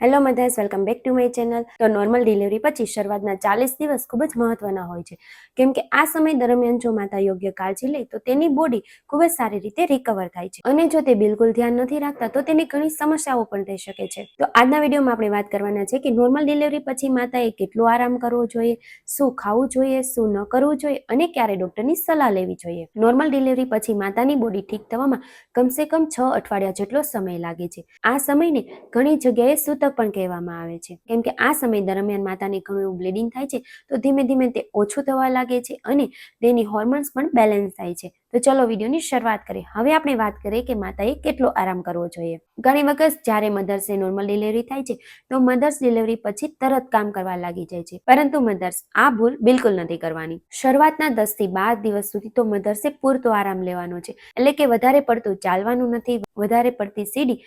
Hello mothers, welcome back to my channel. તો normal delivery પછી શરૂઆતના 40 દિવસ ખૂબ જ મહત્વના હોય છે, કેમ કે આ સમય દરમિયાન જો માતા યોગ્ય કાળજી લે તો તેની બોડી ખૂબ જ સારી રીતે રિકવર થાય છે, અને જો તે બિલકુલ ધ્યાન નથી રાખતા તો તેની ઘણી સમસ્યાઓ પણ થઈ શકે છે. તો આજના વિડીયોમાં આપણે વાત કરવાના છે કે નોર્મલ ડિલિવરી પછી માતાએ કેટલો આરામ કરવો જોઈએ, શું ખાવું જોઈએ, શું ન કરવું જોઈએ અને ક્યારે ડોક્ટરની સલાહ લેવી જોઈએ. નોર્મલ ડિલિવરી પછી માતાની બોડી ઠીક થવામાં કમસે કમ 6 અઠવાડિયા જેટલો સમય લાગે છે. આ સમયને ઘણી જગ્યાએ સૂતક પણ કહેવામાં આવે છે, કેમ કે આ સમય દરમિયાન માતાને ઘણું એવું બ્લીડિંગ થાય છે, તો ધીમે ધીમે તે ઓછું થવા લાગે છે અને તેની હોર્મોન્સ પણ બેલેન્સ થાય છે. તો ચલો વિડીયોની શરૂઆત કરીએ. હવે આપણે વાત કરીએ કે માતાએ કેટલો આરામ કરવો જોઈએ. ઘણી વખત જ્યારે મધર્સને નોર્મલ ડિલિવરી થાય છે તો મધર્સ ડિલિવરી પછી તરત કામ કરવા લાગી જાય છે, પરંતુ મધર્સ આ ભૂલ બિલકુલ નથી કરવાની. શરૂઆતના 10 થી 12 દિવસ સુધી તો મધર્સે પૂરતો આરામ લેવાનો છે, એટલે કે વધારે પડતું ચાલવાનું નથી, વધારે પડતી સીડી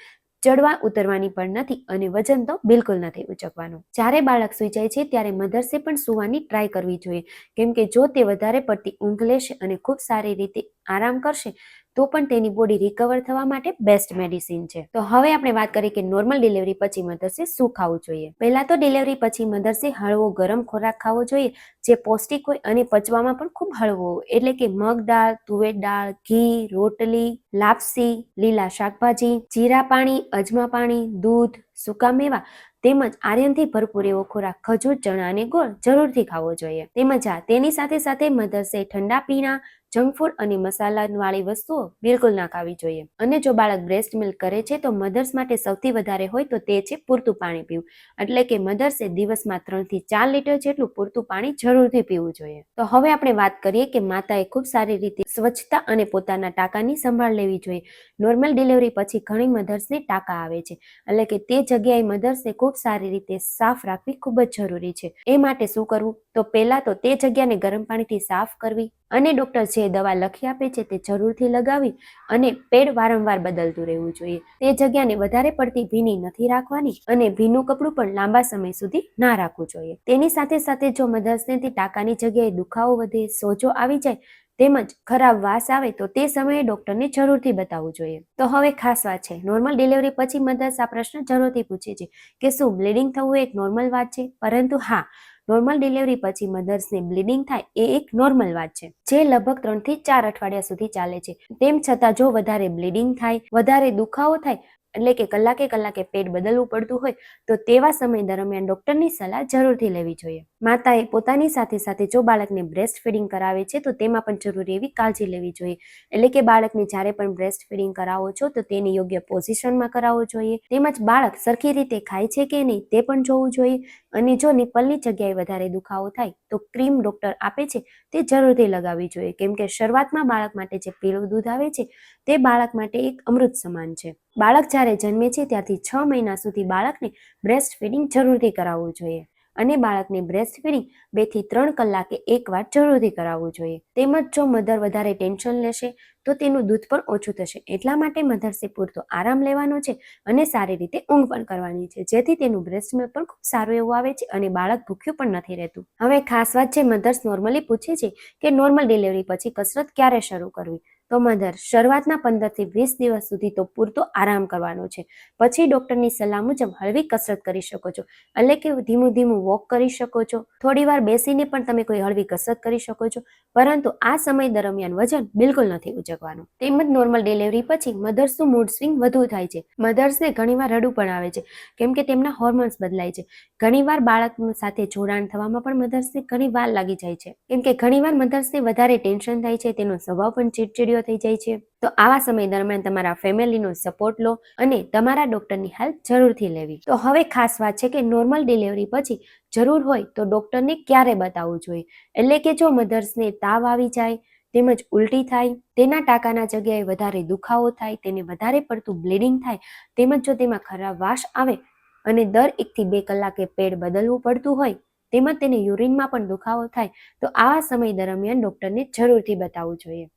ચડવા ઉતરવાની પણ નથી અને વજન તો બિલકુલ નથી ઉચકવાનું. જ્યારે બાળક સૂઈ જાય છે ત્યારે મધર્સે પણ સૂવાની ટ્રાય કરવી જોઈએ, કેમ કે જો તે વધારે પડતી ઊંઘ લેશે અને ખૂબ સારી રીતે આરામ કરશે તો પણ તેની બોડી રિકવર થવા માટે બેસ્ટ મેડિસિન છે. તો હવે આપણે વાત કરીએ કે નોર્મલ ડિલિવરી પછી મધર્સે શું ખાવું જોઈએ. પહેલા તો ડિલિવરી પછી મધર્સે હળવો ગરમ ખોરાક ખાવો જોઈએ, જે પૌષ્ટિક હોય અને પચવામાં પણ ખૂબ હળવો હોય, એટલે કે મગ દાળ, તુવેર દાળ, ઘી, રોટલી, લાપસી, લીલા શાકભાજી, જીરા પાણી, અજમા પાણી, દૂધ, સૂકા મેવા તેમજ આર્યનથી ભરપૂર એવો ખોરાક ખજૂર, ચણા અને ગોળ જરૂરથી ખાવો જોઈએ. તેમજ તેની સાથે સાથે મધર્સે ઠંડા પીણા, જંક ફૂડ અને મસાલાવાળી વસ્તુઓ બિલકુલ ના ખાવી જોઈએ. અને જો બાળક બ્રેસ્ટ મિલ્ક કરે છે તો મધર્સ માટે સૌથી વધારે હોય તો તે છે પૂરતું પાણી પીવું, એટલે કે મધર્સે દિવસમાં 3 થી 4 લીટર જેટલું પૂરતું પાણી જરૂરથી પીવું જોઈએ. તો હવે આપણે વાત કરીએ કે માતાએ ખૂબ સારી રીતે સ્વચ્છતા અને પોતાના ટાંકાની સંભાળ લેવી જોઈએ. નોર્મલ ડિલિવરી પછી ઘણી મધર્સને ટાંકા આવે છે, એટલે કે તે જગ્યાએ મધર્સને ખૂબ સારી રીતે સાફ રાખવી ખૂબ જ જરૂરી છે. એ માટે શું કરવું? તો પહેલા તો તે જગ્યાને ગરમ પાણીથી સાફ કરવી અને ડોક્ટર જે દવા લખી આપે છે તે જરૂરથી લગાવી અને પેડ વારંવાર બદલતું રહેવું જોઈએ. તે જગ્યાને વધારે પડતી ભીની નથી રાખવાની અને ભીનું કપડું પણ લાંબા સમય સુધી ના રાખવું જોઈએ. તેની સાથે સાથે જો મધર્સને તે ટાંકાની જગ્યાએ દુખાવો વધે, સોજો આવી જાય તેમજ ખરાબ વાસ આવે તો તે સમયે ડોક્ટરને જરૂરથી બતાવવું જોઈએ. તો હવે ખાસ વાત છે, નોર્મલ ડિલિવરી પછી મધર્સ આ પ્રશ્ન જરૂરથી પૂછે છે કે શું બ્લીડિંગ થવું એક નોર્મલ વાત છે? પરંતુ હા, નોર્મલ ડિલિવરી પછી મધર્સને બ્લીડિંગ થાય એ એક નોર્મલ વાત છે, જે લગભગ 3 થી 4 અઠવાડિયા સુધી ચાલે છે. તેમ છતાં જો વધારે બ્લીડિંગ થાય, વધારે દુખાવો થાય, એટલે કે કલાકે પેડ બદલવું પડતું હોય તો તેવા સમય દરમિયાન ડોક્ટરની સલાહ જરૂરથી લેવી જોઈએ. માતાએ પોતાની સાથે સાથે જો બાળકને બ્રેસ્ટ ફીડિંગ કરાવે છે તો તેમાં પણ જરૂરી એવી કાળજી લેવી જોઈએ, એટલે કે બાળકને જ્યારે પણ બ્રેસ્ટ ફીડિંગ કરાવો છો તો તેની યોગ્ય પોઝિશનમાં કરાવવો જોઈએ. તેમજ બાળક સરખી રીતે ખાય છે કે નહીં તે પણ જોવું જોઈએ. અને જો નિપલની જગ્યાએ વધારે દુખાવો થાય તો ક્રીમ ડોક્ટર આપે છે તે જરૂરથી લગાવવી જોઈએ, કેમ કે શરૂઆતમાં બાળક માટે જે પીળું દૂધ આવે છે તે બાળક માટે એક અમૃત સમાન છે. બાળક જ્યારે જન્મે છે ત્યારથી 6 મહિના સુધી બાળકને બ્રેસ્ટ ફીડિંગ જરૂરથી કરાવવું જોઈએ અને બાળકને બ્રેસ્ટ ફીડિંગ 2 થી 3 કલાકે એકવાર જરૂરથી કરાવવું જોઈએ. તેમજ જો મધર વધારે ટેન્શન લેશે તો તેનું દૂધ પણ ઓછું થશે, એટલા માટે મધર્સે પૂરતો આરામ લેવાનો છે અને સારી રીતે ઊંઘ પણ કરવાની છે, જેથી તેનું બ્રેસ્ટ મિલ્ક પણ ખૂબ સારું એવું આવે છે અને બાળક ભૂખ્યું પણ નથી રહેતું. હવે ખાસ વાત છે, મધર્સ નોર્મલી પૂછે છે કે નોર્મલ ડિલિવરી પછી કસરત ક્યારે શરૂ કરવી. તો મધર શરૂઆતના 15 થી 20 દિવસ સુધી તો પૂરતો આરામ કરવાનો છે. પછી ડોક્ટરની સલાહ મુજબ હળવી કસરત કરી શકો છો, એટલે કે ધીમું ધીમું વોક કરી શકો છો, થોડી વાર બેસીને પણ તમે કોઈ હળવી કસરત કરી શકો છો, પરંતુ આ સમય દરમિયાન વજન બિલકુલ નથી ઉચકવાનું. તેમજ નોર્મલ ડિલિવરી પછી મધર્સનું મૂડ સ્વિંગ વધુ થાય છે. મધર્સને ઘણીવાર રડવું પણ આવે છે, કેમ કે તેમના હોર્મોન્સ બદલાય છે. ઘણીવાર બાળક સાથે જોડાણ થવામાં પણ મધર્સને ઘણી વાર લાગી જાય છે, કેમ કે ઘણીવાર મધર્સને વધારે ટેન્શન થાય છે, તેનો સ્વભાવ પણ ચીડચીડિયો થઈ જાય છે. તો આવા સમય દરમિયાન તમારા ફેમિલીનો સપોર્ટ લો અને તમારા ડોક્ટરની હેલ્પ જરૂરથી લેવી. તો હવે ખાસ વાત છે કે નોર્મલ ડિલિવરી પછી જરૂર હોય તો ડોક્ટરને ક્યારે બતાવવું જોઈએ, એટલે કે જો મધર્સને તાવ આવી જાય તેમજ ઉલટી થાય, તેના ટાંકાના જગ્યાએ વધારે દુખાવો થાય, તેને વધારે પડતું બ્લીડિંગ થાય, તેમજ જો તેમાં ખરાબ વાસ આવે અને દર 1 થી 2 કલાકે પેડ બદલવું પડતું હોય, તેમજ તેને યુરિનમાં પણ દુખાવો થાય તો આવા સમય દરમિયાન ડોક્ટરને જરૂરથી બતાવવું જોઈએ.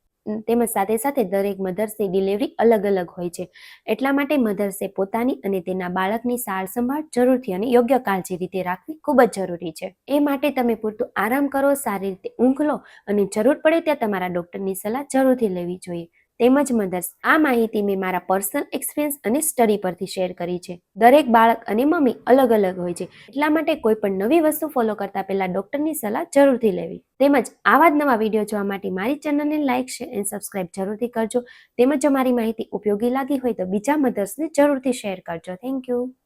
તેમજ સાથે સાથે દરેક મધર્સની ડિલિવરી અલગ અલગ હોય છે, એટલા માટે મધર્સે પોતાની અને તેના બાળકની સાર સંભાળ જરૂરથી અને યોગ્ય કાળજી રીતે રાખવી ખૂબ જ જરૂરી છે. એ માટે તમે પૂરતું આરામ કરો, સારી રીતે ઊંઘ લો અને જરૂર પડે ત્યાં તમારા ડોક્ટરની સલાહ જરૂરથી લેવી જોઈએ. તેમજ મધર્સ. આ માહિતી મેં મારા પર્સનલ એક્સપિરિયન્સ અને સ્ટડી પરથી શેર કરી છે. દરેક બાળક અને મમ્મી અલગ અલગ હોય છે, એટલા માટે કોઈ પણ નવી વસ્તુ ફોલો કરતા પહેલા ડોક્ટરની સલાહ જરૂરથી લેવી. તેમજ આવા જ નવા વિડીયો જોવા માટે મારી ચેનલને લાઇક, શેર અને સબસ્ક્રાઇબ જરૂરથી કરજો. તેમજ જો મારી માહિતી ઉપયોગી લાગી હોય તો બીજા મધર્સને જરૂરથી શેર કરજો. Thank you.